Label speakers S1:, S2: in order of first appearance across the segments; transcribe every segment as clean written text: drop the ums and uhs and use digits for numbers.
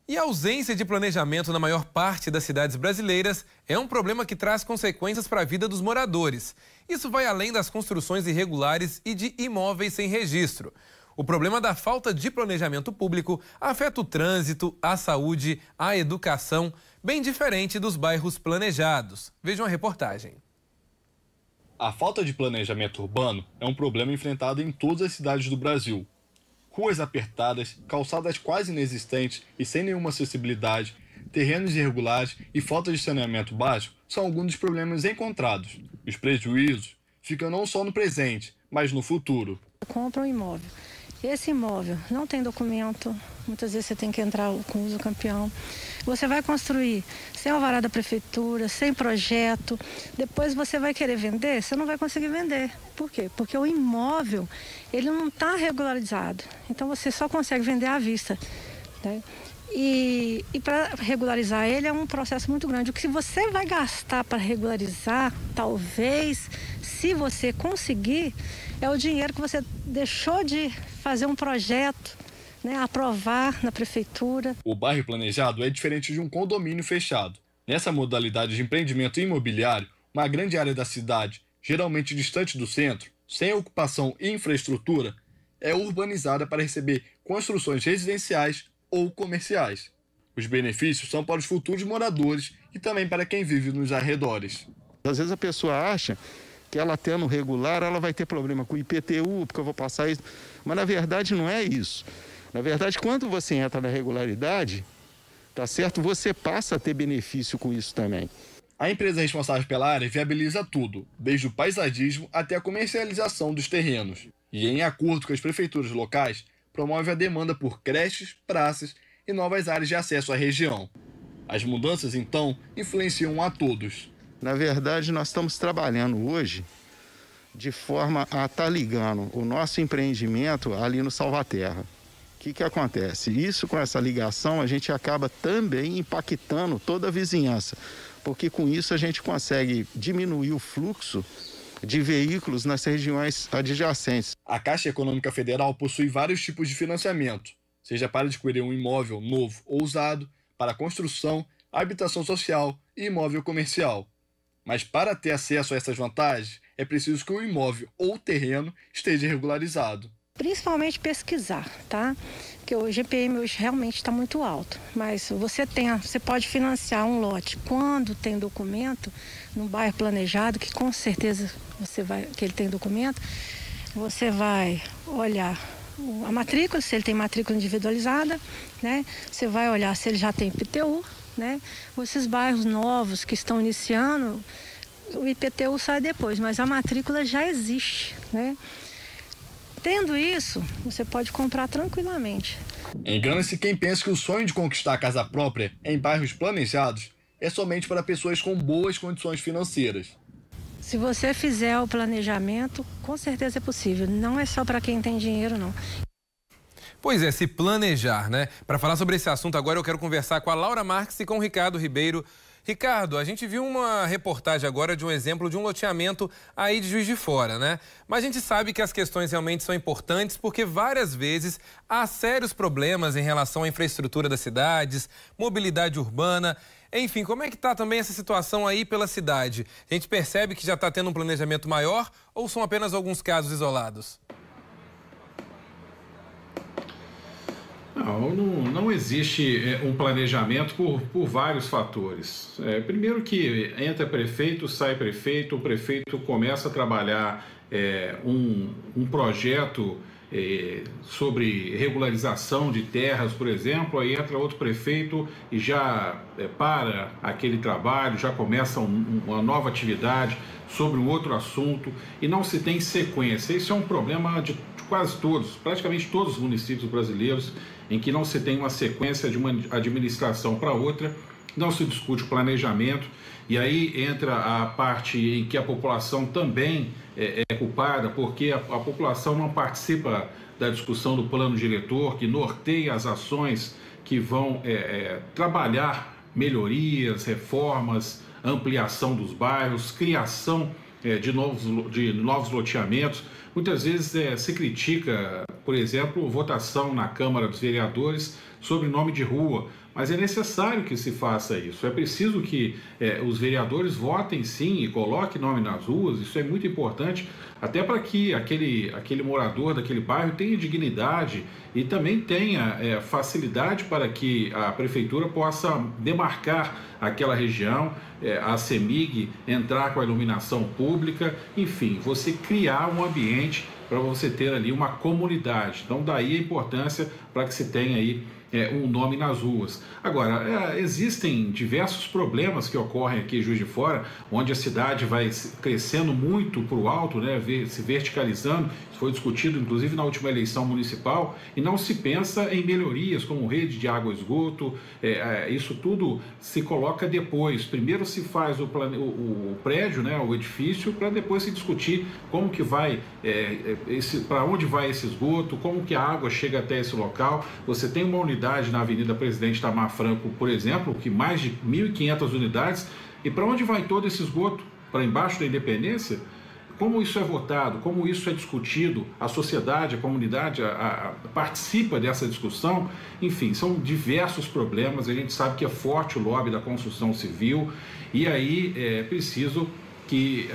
S1: E a ausência de planejamento na maior parte das cidades brasileiras é um problema que traz consequências para a vida dos moradores. Isso vai além das construções irregulares e de imóveis sem registro. O problema da falta de planejamento público afeta o trânsito, a saúde, a educação, bem diferente dos bairros planejados. Vejam a reportagem.
S2: A falta de planejamento urbano é um problema enfrentado em todas as cidades do Brasil. Ruas apertadas, calçadas quase inexistentes e sem nenhuma acessibilidade, terrenos irregulares e falta de saneamento básico são alguns dos problemas encontrados. Os prejuízos ficam não só no presente, mas no futuro.
S3: Compra um imóvel. Esse imóvel não tem documento, muitas vezes você tem que entrar com uso campeão. Você vai construir sem alvará da prefeitura, sem projeto. Depois você vai querer vender, você não vai conseguir vender. Por quê? Porque o imóvel, ele não está regularizado. Então você só consegue vender à vista, né? E para regularizar ele é um processo muito grande. O que você vai gastar para regularizar, talvez, se você conseguir, é o dinheiro que você deixou de fazer um projeto, né, aprovar na prefeitura.
S2: O bairro planejado é diferente de um condomínio fechado. Nessa modalidade de empreendimento imobiliário, uma grande área da cidade, geralmente distante do centro, sem ocupação e infraestrutura, é urbanizada para receber construções residenciais ou comerciais. Os benefícios são para os futuros moradores e também para quem vive nos arredores.
S4: Às vezes a pessoa acha que ela tendo regular, ela vai ter problema com o IPTU, porque eu vou passar isso. Mas na verdade não é isso. Na verdade, quando você entra na regularidade, tá certo? Você passa a ter benefício com isso também.
S2: A empresa responsável pela área viabiliza tudo, desde o paisagismo até a comercialização dos terrenos. E em acordo com as prefeituras locais, promove a demanda por creches, praças e novas áreas de acesso à região. As mudanças, então, influenciam a todos.
S4: Na verdade, nós estamos trabalhando hoje de forma a estar ligando o nosso empreendimento ali no Salvaterra. O que acontece? Isso, com essa ligação, a gente acaba também impactando toda a vizinhança, porque com isso a gente consegue diminuir o fluxo de veículos nas regiões adjacentes.
S2: A Caixa Econômica Federal possui vários tipos de financiamento, seja para adquirir um imóvel novo ou usado, para construção, habitação social e imóvel comercial. Mas para ter acesso a essas vantagens, é preciso que o imóvel ou terreno esteja regularizado.
S3: Principalmente pesquisar, tá? Porque o GPM hoje realmente está muito alto. Mas você pode financiar um lote quando tem documento, num bairro planejado, que com certeza que ele tem documento, você vai olhar a matrícula, se ele tem matrícula individualizada, né? Você vai olhar se ele já tem IPTU, né? Esses bairros novos que estão iniciando, o IPTU sai depois, mas a matrícula já existe, né? Tendo isso, você pode comprar tranquilamente.
S2: Engana-se quem pensa que o sonho de conquistar a casa própria em bairros planejados é somente para pessoas com boas condições financeiras.
S3: Se você fizer o planejamento, com certeza é possível. Não é só para quem tem dinheiro, não.
S1: Pois é, se planejar, né? Para falar sobre esse assunto agora, eu quero conversar com a Laura Marques e com o Ricardo Ribeiro. Ricardo, a gente viu uma reportagem agora de um exemplo de um loteamento aí de Juiz de Fora, né? Mas a gente sabe que as questões realmente são importantes porque várias vezes há sérios problemas em relação à infraestrutura das cidades, mobilidade urbana. Enfim, como é que está também essa situação aí pela cidade? A gente percebe que já está tendo um planejamento maior ou são apenas alguns casos isolados?
S5: Não existe um planejamento por vários fatores. Primeiro que entra prefeito, sai prefeito, o prefeito começa a trabalhar um projeto sobre regularização de terras, por exemplo, aí entra outro prefeito e já para aquele trabalho, já começa uma nova atividade sobre um outro assunto e não se tem sequência. Esse é um problema de quase todos, praticamente todos os municípios brasileiros, em que não se tem uma sequência de uma administração para outra, não se discute o planejamento, e aí entra a parte em que a população também é culpada, porque a população não participa da discussão do plano diretor, que norteia as ações que vão trabalhar melhorias, reformas, ampliação dos bairros, criação de novos loteamentos. Muitas vezes se critica por exemplo, votação na Câmara dos Vereadores sobre nome de rua, mas é necessário que se faça isso. É preciso que os vereadores votem sim e coloquem nome nas ruas. Isso é muito importante, até para que aquele morador daquele bairro tenha dignidade e também tenha facilidade para que a prefeitura possa demarcar aquela região, a CEMIG entrar com a iluminação pública, enfim, você criar um ambiente para você ter ali uma comunidade. Então daí a importância para que se tenha aí um nome nas ruas. Agora, existem diversos problemas que ocorrem aqui em Juiz de Fora, onde a cidade vai crescendo muito para o alto, né, se verticalizando. Isso foi discutido, inclusive, na última eleição municipal, e não se pensa em melhorias como rede de água e esgoto. Isso tudo se coloca depois. Primeiro se faz o prédio, né, o edifício, para depois se discutir como que vai, para onde vai esse esgoto, como que a água chega até esse local. Você tem uma unidade na Avenida Presidente Itamar Franco, por exemplo, que mais de 1.500 unidades, e para onde vai todo esse esgoto? Para embaixo da Independência? Como isso é votado, como isso é discutido, a sociedade, a comunidade participa dessa discussão? Enfim, são diversos problemas. A gente sabe que é forte o lobby da construção civil, e aí é preciso que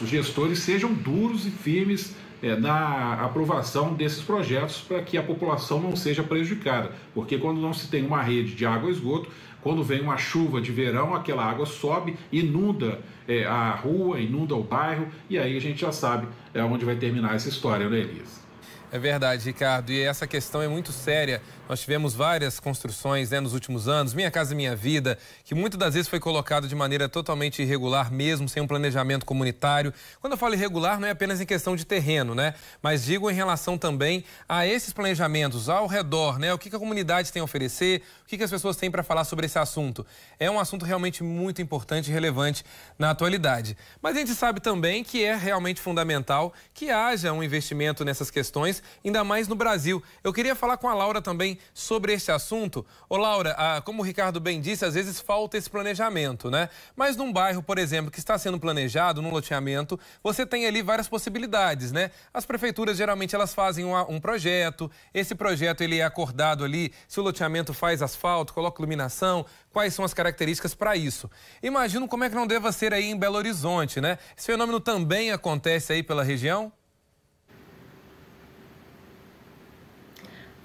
S5: os gestores sejam duros e firmes na aprovação desses projetos, para que a população não seja prejudicada, porque quando não se tem uma rede de água e esgoto, quando vem uma chuva de verão, aquela água sobe, inunda a rua, inunda o bairro, e aí a gente já sabe onde vai terminar essa história, né, Elias?
S1: É verdade, Ricardo, e essa questão é muito séria. Nós tivemos várias construções nos últimos anos, Minha Casa Minha Vida, que muitas das vezes foi colocado de maneira totalmente irregular mesmo, sem um planejamento comunitário. Quando eu falo irregular, não é apenas em questão de terreno, né? Mas digo em relação também a esses planejamentos ao redor, né? O que a comunidade tem a oferecer, o que as pessoas têm para falar sobre esse assunto. É um assunto realmente muito importante e relevante na atualidade. Mas a gente sabe também que é realmente fundamental que haja um investimento nessas questões, ainda mais no Brasil. Eu queria falar com a Laura também sobre esse assunto. Ô Laura, como o Ricardo bem disse, às vezes falta esse planejamento, né? Mas num bairro, por exemplo, que está sendo planejado, num loteamento, você tem ali várias possibilidades, né? As prefeituras, geralmente, elas fazem um projeto. Esse projeto, ele é acordado ali, se o loteamento faz asfalto, coloca iluminação, quais são as características para isso. Imagino como é que não deva ser aí em Belo Horizonte, né? Esse fenômeno também acontece aí pela região?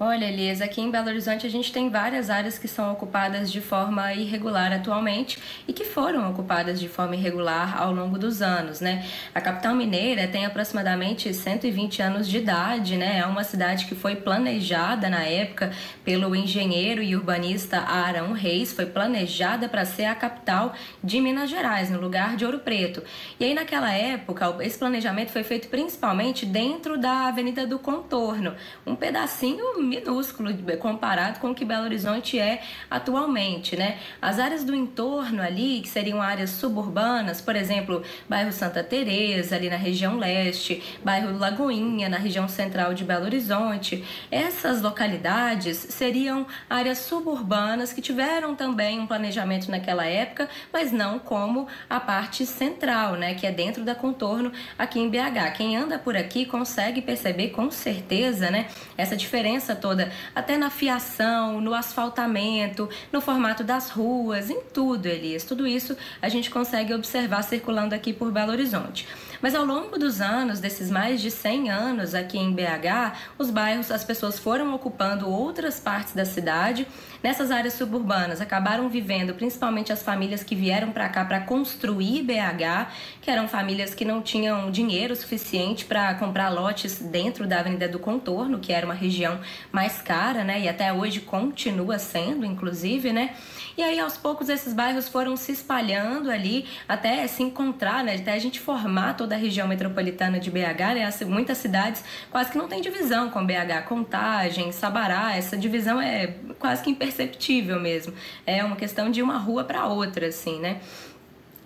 S6: Olha, Elias, aqui em Belo Horizonte a gente tem várias áreas que são ocupadas de forma irregular atualmente e que foram ocupadas de forma irregular ao longo dos anos, né? A capital mineira tem aproximadamente 120 anos de idade, né? É uma cidade que foi planejada na época pelo engenheiro e urbanista Arão Reis, foi planejada para ser a capital de Minas Gerais, no lugar de Ouro Preto. E aí, naquela época, esse planejamento foi feito principalmente dentro da Avenida do Contorno, um pedacinho minúsculo comparado com o que Belo Horizonte é atualmente, né? As áreas do entorno ali, que seriam áreas suburbanas, por exemplo, bairro Santa Teresa, ali na região leste, bairro Lagoinha, na região central de Belo Horizonte, essas localidades seriam áreas suburbanas que tiveram também um planejamento naquela época, mas não como a parte central, né? Que é dentro da Contorno aqui em BH. Quem anda por aqui consegue perceber com certeza, né? Essa diferença toda, até na fiação, no asfaltamento, no formato das ruas, em tudo, Elias. Tudo isso a gente consegue observar circulando aqui por Belo Horizonte. Mas ao longo dos anos, desses mais de 100 anos aqui em BH, os bairros, as pessoas foram ocupando outras partes da cidade. Nessas áreas suburbanas, acabaram vivendo principalmente as famílias que vieram para cá para construir BH, que eram famílias que não tinham dinheiro suficiente para comprar lotes dentro da Avenida do Contorno, que era uma região mais cara, né? E até hoje continua sendo, inclusive, né? E aí, aos poucos, esses bairros foram se espalhando ali, até se encontrar, né? Até a gente formar toda a região metropolitana de BH, né? Muitas cidades quase que não tem divisão com BH, Contagem, Sabará, essa divisão é quase que imperceptível mesmo. É uma questão de uma rua para outra, assim, né?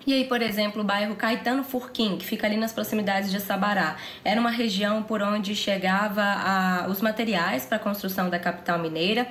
S6: E aí, por exemplo, o bairro Caetano Furquim, que fica ali nas proximidades de Sabará, era uma região por onde chegava os materiais para a construção da capital mineira.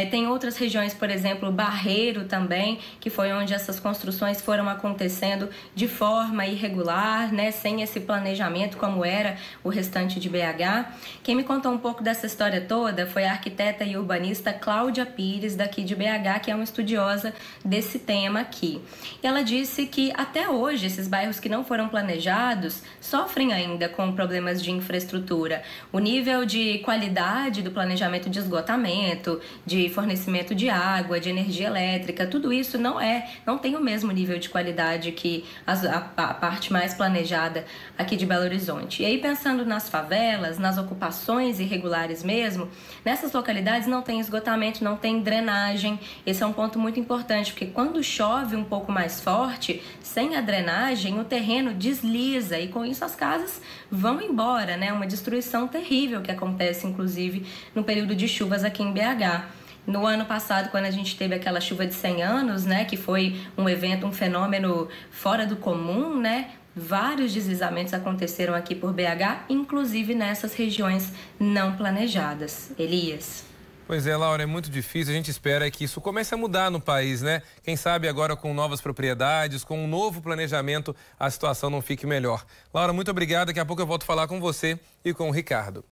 S6: Tem outras regiões, por exemplo, Barreiro também, que foi onde essas construções foram acontecendo de forma irregular, né, sem esse planejamento como era o restante de BH. Quem me contou um pouco dessa história toda foi a arquiteta e urbanista Cláudia Pires, daqui de BH, que é uma estudiosa desse tema aqui. E ela disse que até hoje, esses bairros que não foram planejados sofrem ainda com problemas de infraestrutura. O nível de qualidade do planejamento de esgotamento, de fornecimento de água, de energia elétrica, tudo isso não tem o mesmo nível de qualidade que a parte mais planejada aqui de Belo Horizonte. E aí, pensando nas favelas, nas ocupações irregulares mesmo, nessas localidades não tem esgotamento, não tem drenagem. Esse é um ponto muito importante, porque quando chove um pouco mais forte, sem a drenagem, o terreno desliza e com isso as casas vão embora, né? Uma destruição terrível que acontece, inclusive, no período de chuvas aqui em BH. No ano passado, quando a gente teve aquela chuva de 100 anos, né? Que foi um evento, um fenômeno fora do comum, né? Vários deslizamentos aconteceram aqui por BH, inclusive nessas regiões não planejadas. Elias.
S1: Pois é, Laura, é muito difícil. A gente espera que isso comece a mudar no país, né? Quem sabe agora com novas propriedades, com um novo planejamento, a situação não fique melhor. Laura, muito obrigado. Daqui a pouco eu volto a falar com você e com o Ricardo.